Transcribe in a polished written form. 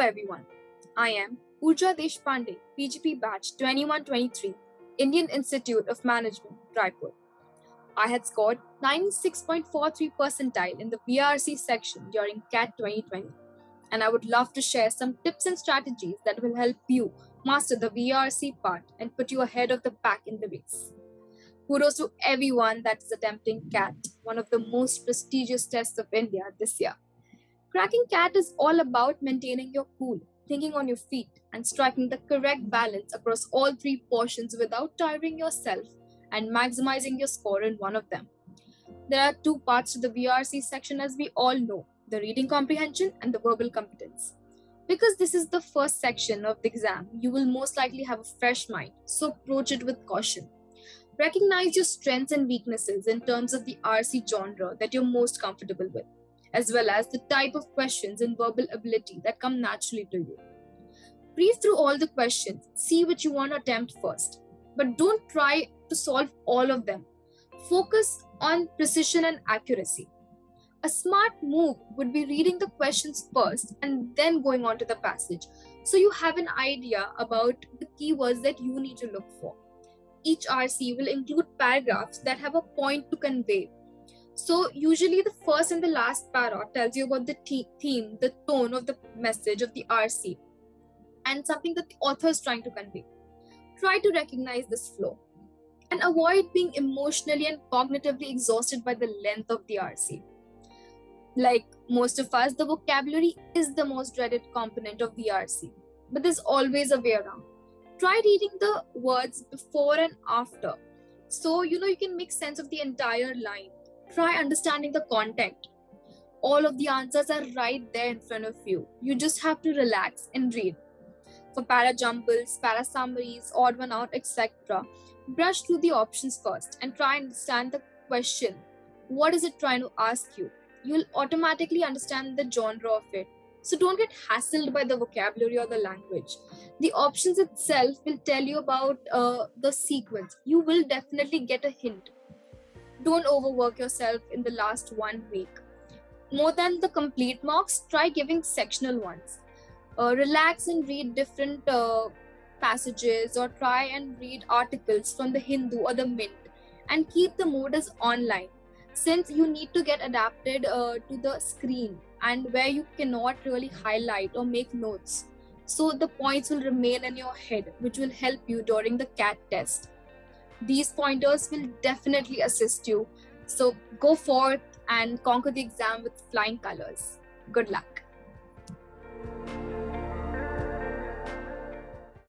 everyone. I am Urja Deshpande, PGP batch 2123, Indian Institute of Management, Raipur. I had scored 96.43 percentile in the VARC section during CAT 2020, and I would love to share some tips and strategies that will help you master the VARC part and put you ahead of the pack in the race. Kudos to everyone that is attempting CAT, one of the most prestigious tests of India this year. Cracking CAT is all about maintaining your cool, thinking on your feet, and striking the correct balance across all three portions without tiring yourself and maximizing your score in one of them. There are two parts to the VRC section, as we all know, the reading comprehension and the verbal competence. Because this is the first section of the exam, you will most likely have a fresh mind, so approach it with caution. Recognize your strengths and weaknesses in terms of the RC genre that you're most comfortable with, as well as the type of questions and verbal ability that come naturally to you. Breeze through all the questions, see which you want to attempt first, but don't try to solve all of them. Focus on precision and accuracy. A smart move would be reading the questions first and then going on to the passage, so you have an idea about the keywords that you need to look for. Each RC will include paragraphs that have a point to convey. So usually the first and the last para tells you about the theme, the tone of the message of the RC, and something that the author is trying to convey. Try to recognize this flow and avoid being emotionally and cognitively exhausted by the length of the RC. Like most of us, the vocabulary is the most dreaded component of VRC, but there's always a way around. Try reading the words before and after, so you can make sense of the entire line. Try understanding the content. All of the answers are right there in front of you. You just have to relax and read. For para jumbles, para summaries, odd one out, etc., brush through the options first and try and understand the question. What is it trying to ask you? You'll automatically understand the genre of it. So don't get hassled by the vocabulary or the language. The options itself will tell you about the sequence. You will definitely get a hint. Don't overwork yourself in the last 1 week. More than the complete marks, try giving sectional ones. Relax and read different passages, or try and read articles from the Hindu or the Mint, and keep the mode as online, since you need to get adapted to the screen and where you cannot really highlight or make notes. So the points will remain in your head, which will help you during the CAT test. These pointers will definitely assist you. So go forth and conquer the exam with flying colors. Good luck.